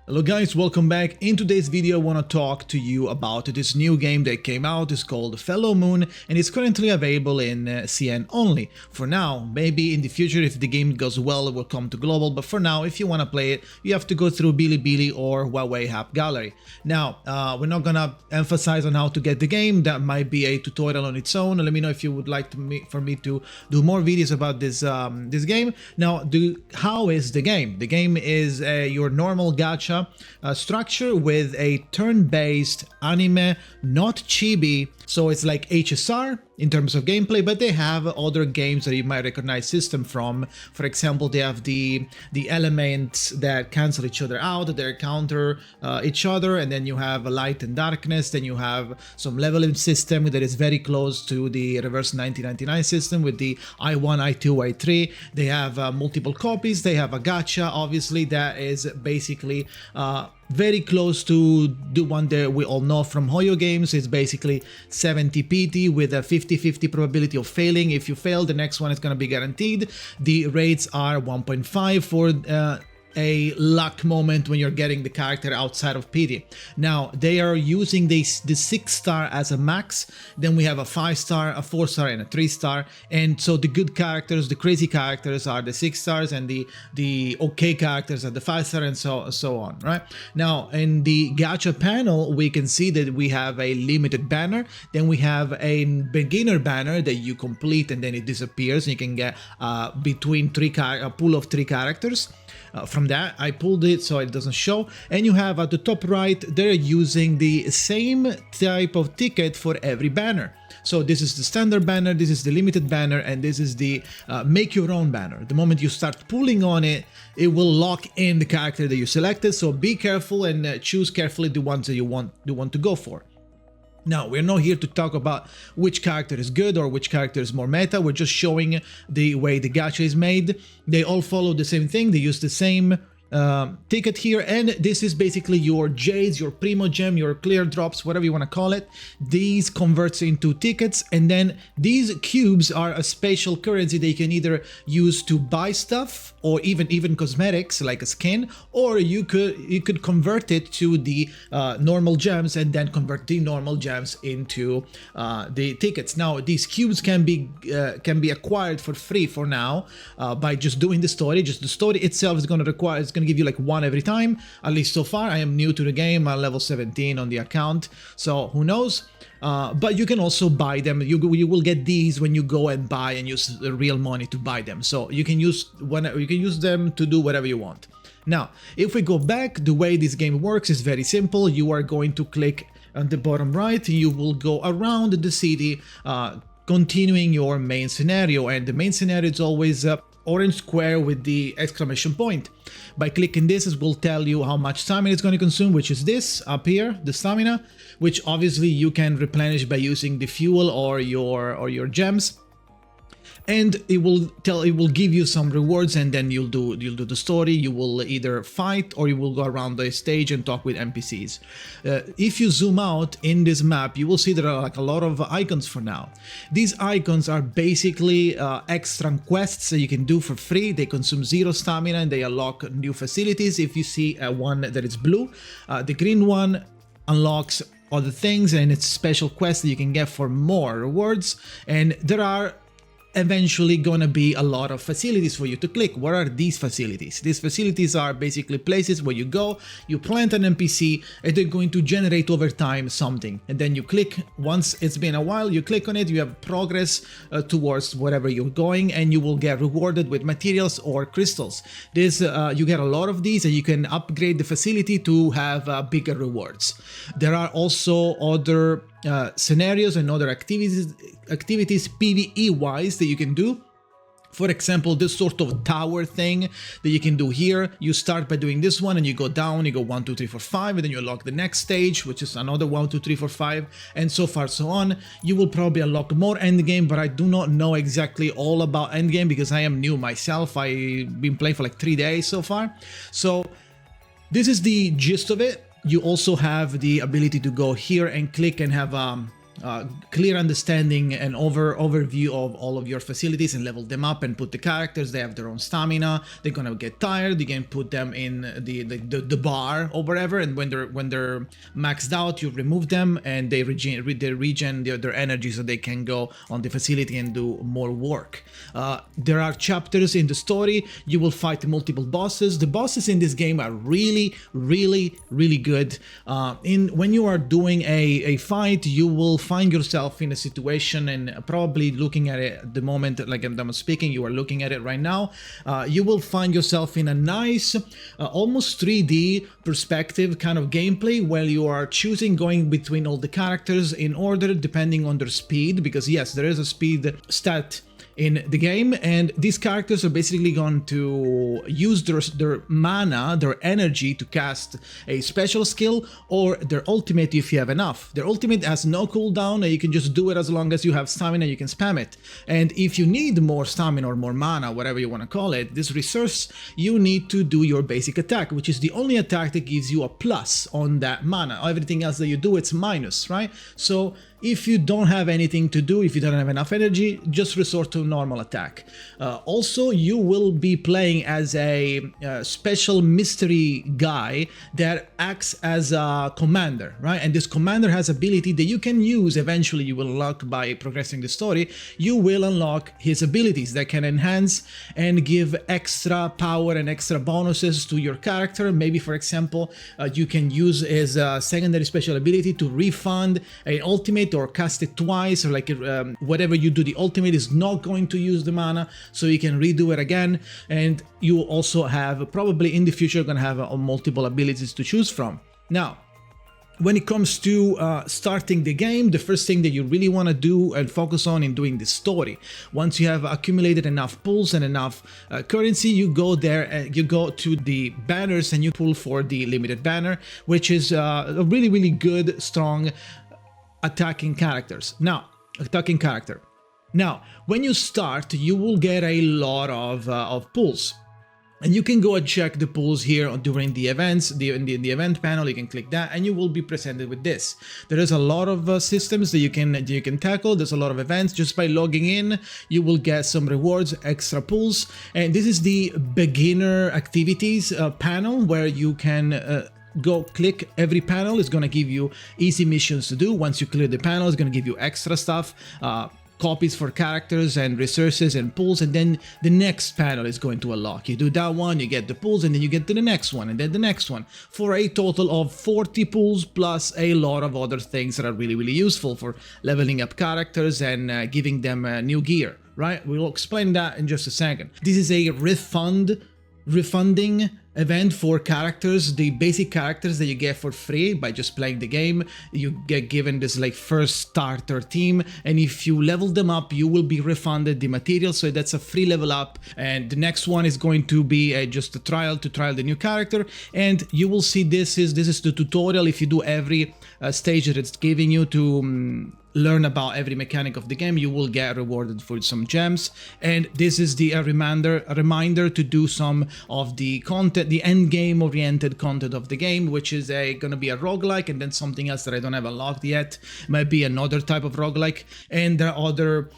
Hello guys, welcome back. In today's video I want to talk to you about this new game that came out. It's called Fellow Moon and it's currently available in CN only. For now, maybe in the future if the game goes well it will come to global, but for now if you want to play it you have to go through Bilibili or Huawei App Gallery. Now, we're not gonna emphasize on how to get the game. That might be a tutorial on its own. Let me know if you would like for me to do more videos about this this game. Now, how is the game? The game is your normal gacha structure with a turn-based anime, not chibi, so it's like HSR in terms of gameplay, but they have other games that you might recognize system from. For example, they have the elements that cancel each other out, they counter each other, and then you have a light and darkness, then you have some leveling system that is very close to the reverse 1999 system with the I1, I2, I3. They have multiple copies, they have a gacha, obviously, that is basically very close to the one that we all know from Hoyo games. It's basically 70 PT with a 50-50 probability of failing. If you fail, the next one is going to be guaranteed. The rates are 1.5 for a luck moment when you're getting the character outside of PD. Now, they are using the 6-star as a max, then we have a 5-star, a 4-star, and a 3-star, and so the good characters, the crazy characters are the 6 stars, and the okay characters are the 5-star, and so on, right? Now, in the gacha panel, we can see that we have a limited banner, then we have a beginner banner that you complete and then it disappears, and you can get between a pool of 3 characters. From that, I pulled it so it doesn't show, and you have at the top right, they're using the same type of ticket for every banner. So this is the standard banner, this is the limited banner, and this is the make your own banner. The moment you start pulling on it, it will lock in the character that you selected, so be careful and choose carefully the ones that you want to go for. Now, we're not here to talk about which character is good or which character is more meta, we're just showing the way the gacha is made. They all follow the same thing, they use the same ticket here, and this is basically your Jades, your Primo Gem, your clear drops, whatever you want to call it. These converts into tickets, and then these cubes are a special currency that you can either use to buy stuff or even cosmetics like a skin, or you could convert it to the normal gems and then convert the normal gems into the tickets. Now, these cubes can be acquired for free for now by just doing the story. Just the story itself is going to give you like 1 every time, at least so far. I am new to the game, I'm level 17 on the account, so who knows. But you can also buy them. You will get these when you go and buy and use the real money to buy them. So you can use them to do whatever you want. Now, if we go back, the way this game works is very simple. You are going to click on the bottom right. You will go around the city, continuing your main scenario, and the main scenario is always orange square with the exclamation point. By clicking this, it will tell you how much stamina it's going to consume, which is this up here, the stamina, which obviously you can replenish by using the fuel or your gems. And it will give you some rewards, and then you'll do the story. You will either fight or you will go around the stage and talk with NPCs. If you zoom out in this map, you will see there are like a lot of icons for now. These icons are basically extra quests that you can do for free. They consume 0 stamina and they unlock new facilities. If you see one that is blue, the green one unlocks other things, and it's special quests that you can get for more rewards. And there are eventually gonna be a lot of facilities for you to click. What are these facilities? These facilities are basically places where you go, you plant an NPC, and they're going to generate over time something. And then you click, once it's been a while, you click on it, you have progress towards whatever you're going, and you will get rewarded with materials or crystals. This you get a lot of these, and you can upgrade the facility to have bigger rewards. There are also other scenarios and other activities PVE wise that you can do. For example, this sort of tower thing that you can do here. You start by doing this one and you go down, you go 1, 2, 3, 4, 5, and then you unlock the next stage, which is another 1, 2, 3, 4, 5, and so far so on. You will probably unlock more endgame, but I do not know exactly all about endgame because I am new myself. I've been playing for like 3 days so far. So this is the gist of it. You also have the ability to go here and click and have clear understanding and overview of all of your facilities and level them up and put the characters. They have their own stamina. They're gonna get tired. You can put them in the bar or whatever, and when they're maxed out, you remove them and they regen their energy so they can go on the facility and do more work. There are chapters in the story. You will fight multiple bosses. The bosses in this game are really good. When you are doing a fight, you will find yourself in a situation, and probably looking at it at the moment, like I'm speaking, you are looking at it right now. You will find yourself in a nice, almost 3D perspective kind of gameplay where you are choosing going between all the characters in order depending on their speed, because yes, there is a speed stat in the game, and these characters are basically going to use their mana, their energy to cast a special skill or their ultimate if you have enough. Their ultimate has no cooldown and you can just do it as long as you have stamina, you can spam it. And if you need more stamina or more mana, whatever you want to call it, this resource, you need to do your basic attack, which is the only attack that gives you a plus on that mana. Everything else that you do, it's minus, right? So if you don't have anything to do, if you don't have enough energy, just resort to normal attack. Also, you will be playing as a special mystery guy that acts as a commander, right? And this commander has ability that you can use. Eventually, you will unlock by progressing the story. You will unlock his abilities that can enhance and give extra power and extra bonuses to your character. Maybe, for example, you can use his secondary special ability to refund an ultimate or cast it twice, or like whatever you do, the ultimate is not going to use the mana, so you can redo it again. And you also have, probably in the future, going to have multiple abilities to choose from. Now, when it comes to starting the game, the first thing that you really want to do and focus on in doing the story. Once you have accumulated enough pulls and enough currency, you go there and you go to the banners and you pull for the limited banner, which is a really good, strong attacking character. Now, when you start, you will get a lot of pulls. And you can go and check the pulls here during the events, in the event panel. You can click that and you will be presented with this. There is a lot of systems that you can tackle. There's a lot of events. Just by logging in, you will get some rewards, extra pulls. And this is the beginner activities panel where you can go click every panel. Is going to give you easy missions to do. Once you clear the panel, it's going to give you extra stuff, copies for characters and resources and pulls, and then the next panel is going to unlock. You do that one, you get the pulls, and then you get to the next one, and then the next one, for a total of 40 pulls plus a lot of other things that are really useful for leveling up characters and giving them new gear, right? We'll explain that in just a second. This is a refunding event for characters, the basic characters that you get for free by just playing the game. You get given this like first starter team, and if you level them up, you will be refunded the material, so that's a free level up. And the next one is going to be just a trial to trial the new character, and you will see this is the tutorial. If you do every stage that it's giving you to learn about every mechanic of the game, you will get rewarded for some gems. And this is a reminder to do some of the content, the end game oriented content of the game, which is gonna be a roguelike, and then something else that I don't have unlocked yet. Might be another type of roguelike, and there are other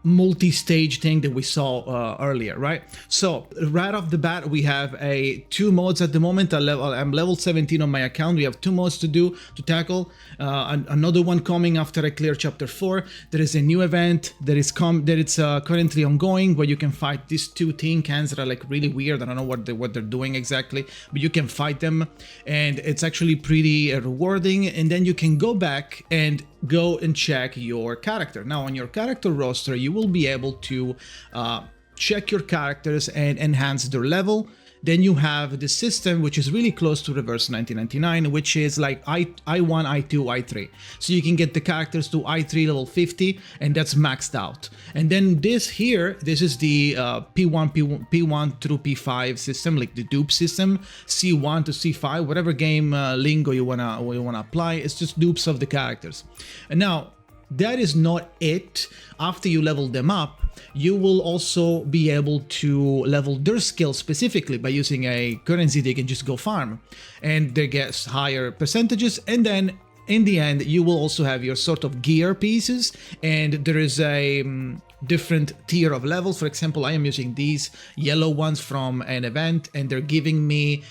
multi-stage thing that we saw earlier, right? So right off the bat, we have two modes at the moment. I'm level 17 on my account. We have 2 modes to tackle. Another one coming after I clear chapter 4. There is a new event that is currently ongoing, where you can fight these 2 tin cans that are like really weird. I don't know what they're doing exactly, but you can fight them, and it's actually pretty rewarding. And then you can go back and go and check your character. Now, on your character roster, you will be able to check your characters and enhance their level. Then you have the system, which is really close to reverse 1999, which is like I1, I2, I3. So you can get the characters to I3 level 50, and that's maxed out. And then this is the P1 through P5 system, like the dupe system, C1 to C5, whatever game lingo you wanna apply. It's just dupes of the characters. And now, that is not it. After you level them up, you will also be able to level their skills specifically by using a currency they can just go farm, and they get higher percentages. And then in the end, you will also have your sort of gear pieces, and there is a different tier of levels. For example, I am using these yellow ones from an event, and they're giving me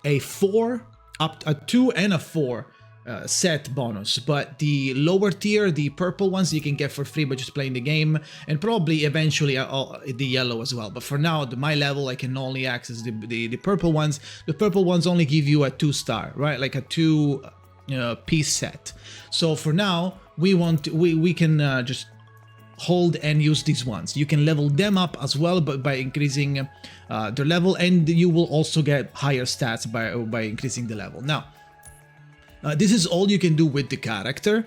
a 4, up a 2 and a 4 set bonus. But the lower tier, the purple ones, you can get for free by just playing the game, and probably eventually the yellow as well. But for now, my level, I can only access the purple ones. The purple ones only give you a 2-star, right? Like a 2 piece set. So for now, we can just hold and use these ones. You can level them up as well, but by increasing their level, and you will also get higher stats by increasing the level. Now, this is all you can do with the character,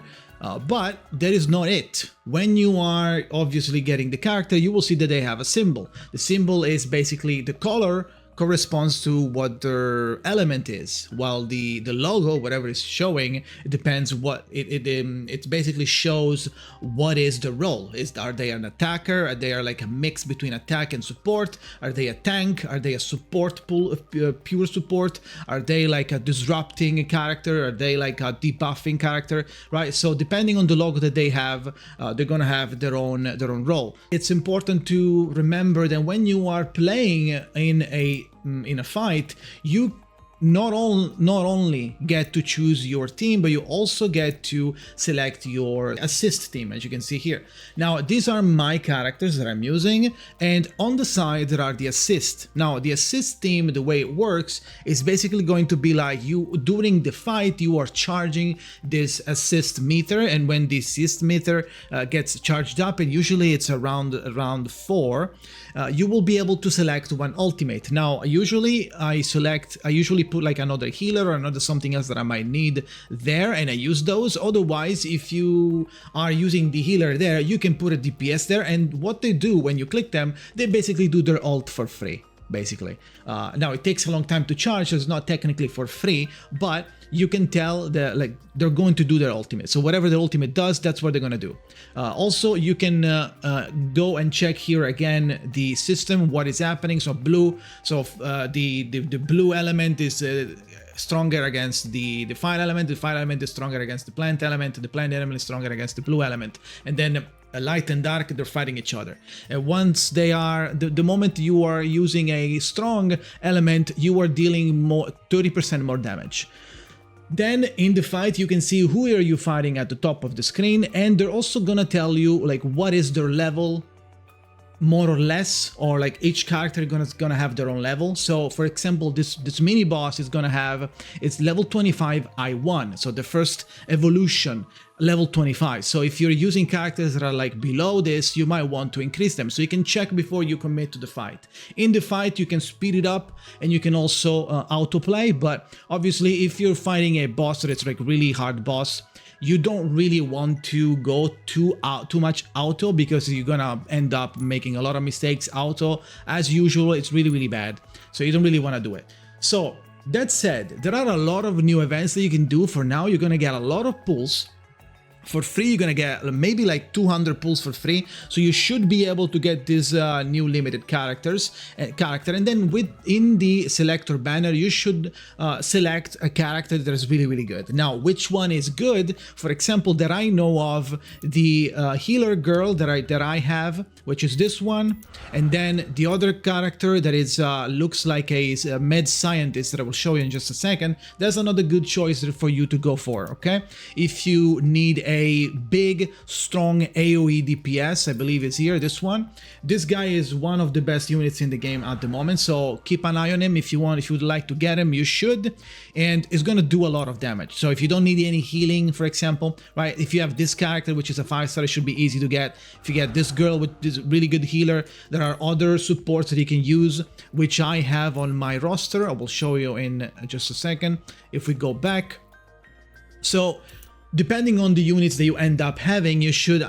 but that is not it. When you are obviously getting the character, you will see that they have a symbol. The symbol is basically the color corresponds to what their element is, while the logo, whatever is showing, it depends what it basically shows what is the role. Are they an attacker? Are they like a mix between attack and support? Are they a tank? Are they a support pure support? Are they like a disrupting character? Are they like a debuffing character? Right. So depending on the logo that they have, they're gonna have their own role. It's important to remember that when you are playing in a fight, you not only get to choose your team, but you also get to select your assist team, as you can see here. Now, these are my characters that I'm using, and on the side there are the assist. Now, the assist team, the way it works is basically going to be like during the fight, you are charging this assist meter, and when the assist meter gets charged up, and usually it's around 4, you will be able to select one ultimate. Now, usually I usually put like another healer or another something else that I might need there, and I use those. Otherwise, if you are using the healer there, you can put a DPS there, and what they do when you click them, they basically do their ult for free. Basically, now it takes a long time to charge, so it's not technically for free, but you can tell that like they're going to do their ultimate. So whatever the ultimate does, that's what they're gonna do. Also, you can go and check here again the system, what is happening. So blue, so the blue element is stronger against the fire element. The fire element is stronger against the plant element. The plant element is stronger against the blue element, and then light and dark, they're fighting each other. And once they are, the moment you are using a strong element, you are dealing 30% more damage. Then in the fight, you can see who are you fighting at the top of the screen, and they're also gonna tell you like what is their level, more or less, or like each character gonna have their own level. So for example, this mini boss is gonna have, it's level 25 I1, so the first evolution, level 25. So if you're using characters that are like below this, you might want to increase them, so you can check before you commit to the fight. In the fight, you can speed it up, and you can also autoplay, but obviously if you're fighting a boss that it's like really hard boss, you don't really want to go too much auto, because you're gonna end up making a lot of mistakes. Auto, as usual, it's really bad, so you don't really want to do it. So that said, there are a lot of new events that you can do. For now, you're gonna get a lot of pulls for free. You're gonna get maybe like 200 pulls for free, so you should be able to get this new limited character, and then within the selector banner, you should select a character that is really good. Now, which one is good? For example, that I know of, the healer girl that I have, which is this one, and then the other character that is looks like a med scientist that I will show you in just a second. That's another good choice for you to go for. Okay, if you need a big, strong AoE DPS, I believe it's here, this one. This guy is one of the best units in the game at the moment, so keep an eye on him if you want. If you would like to get him, you should, and it's gonna do a lot of damage. So if you don't need any healing, for example, right, if you have this character, which is a 5-star, it should be easy to get. If you get this girl with this really good healer, there are other supports that you can use, which I have on my roster. I will show you in just a second. If we go back, so depending on the units that you end up having, you should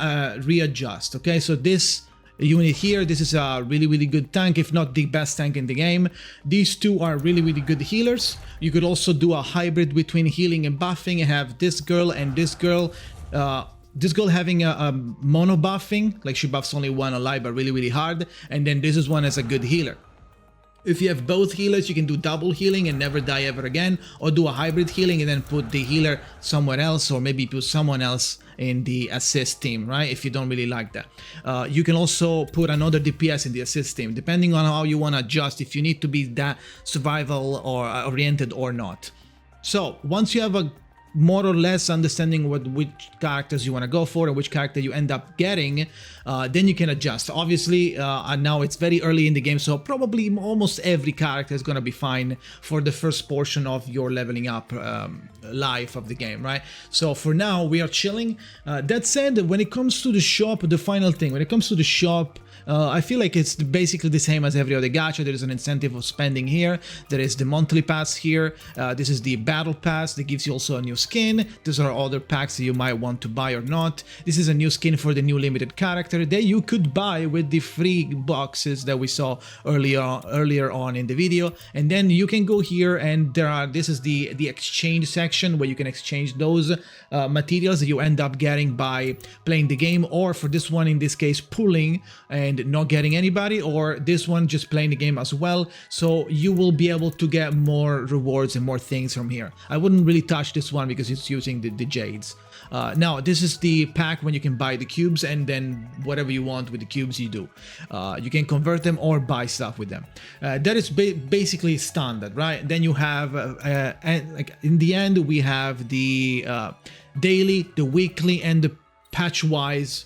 readjust. Okay, so this unit here, this is a really good tank, if not the best tank in the game. These two are really good healers. You could also do a hybrid between healing and buffing. You have this girl and this girl. This girl having a mono buffing, like she buffs only one alive but really hard, and then this is one as a good healer. If you have both healers, you can do double healing and never die ever again, or do a hybrid healing and then put the healer somewhere else, or maybe put someone else in the assist team, right? If you don't really like that. You can also put another DPS in the assist team, depending on how you want to adjust, if you need to be that survival or oriented or not. So once you have a more or less understanding which characters you want to go for and which character you end up getting, then you can adjust. Obviously, now it's very early in the game, so probably almost every character is going to be fine for the first portion of your leveling up life of the game, right? So for now, we are chilling. That said, when it comes to the shop, the final thing, when it comes to the shop, I feel like it's basically the same as every other gacha. There is an incentive of spending here. There is the monthly pass here. This is the battle pass that gives you also a new skin. These are other packs that you might want to buy or not. This is a new skin for the new limited character that you could buy with the free boxes that we saw earlier on in the video. And then you can go here and this is the exchange section where you can exchange those materials that you end up getting by playing the game, or for this one in this case pulling and not getting anybody, or this one just playing the game as well. So you will be able to get more rewards and more things from here. I wouldn't really touch this one because it's using the jades. Now this is the pack when you can buy the cubes, and then whatever you want with the cubes you do. You can convert them or buy stuff with them. That is basically standard, right? Then you have like in the end we have the daily, the weekly, and the patch-wise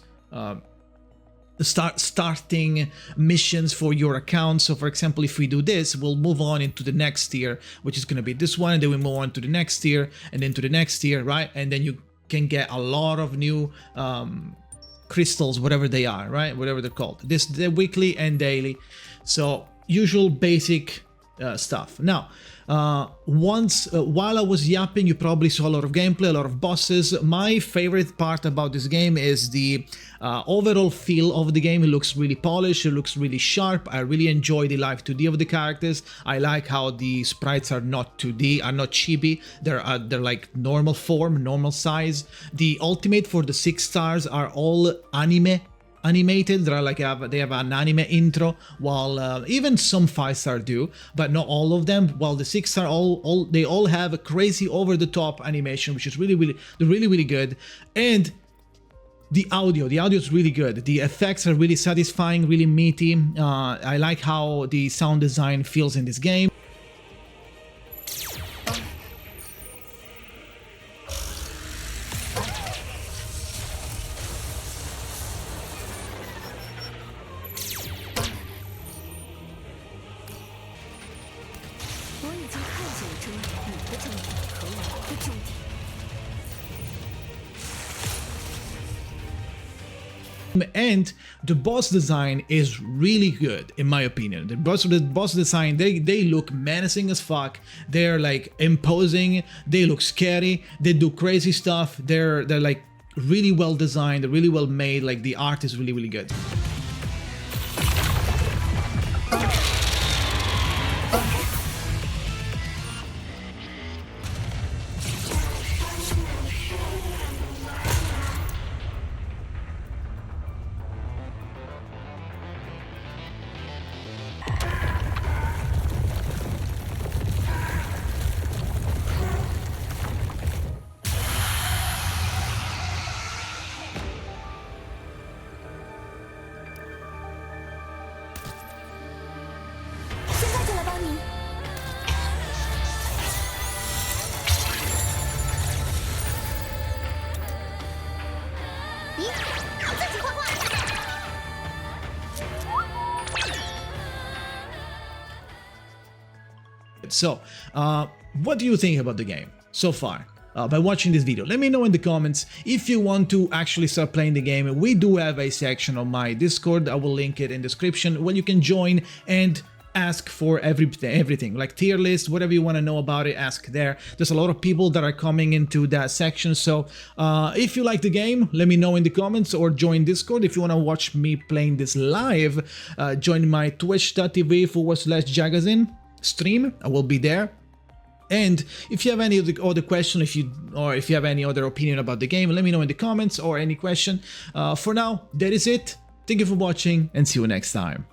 starting missions for your account. So for example, if we do this, we'll move on into the next tier, which is going to be this one, and then we move on to the next tier, and then to the next tier, right? And then you can get a lot of new crystals, whatever they are, right? Whatever they're called. This the weekly and daily. So usual basic stuff. Now, while I was yapping, you probably saw a lot of gameplay, a lot of bosses. My favorite part about this game is the overall feel of the game. It looks really polished, it looks really sharp. I really enjoy the live 2D of the characters. I like how the sprites are not 2D, are not chibi. They're like normal form, normal size. The ultimate for the 6 stars are all animated. They're like they have an anime intro, while even some 5-star do, but not all of them. While the 6-star they all have a crazy over the top animation, which is really good. And the audio is really good. The effects are really satisfying, really meaty. I like how the sound design feels in this game. And the boss design is really good, in my opinion. The boss design, they look menacing as fuck. They're like imposing. They look scary. They do crazy stuff. They're like really well designed, really well made. Like the art is really good. So, what do you think about the game so far? By watching this video, let me know in the comments. If you want to actually start playing the game, we do have a section on my Discord. I will link it in the description where you can join and ask for everything like tier list, whatever you want to know about it, ask there. There's a lot of people that are coming into that section. So if you like the game, let me know in the comments, or join Discord. If you want to watch me playing this live, join my twitch.tv/Jakazin stream. I will be there. And if you have any other question, if you have any other opinion about the game, let me know in the comments, or any question. For now, that is it. Thank you for watching, and see you next time.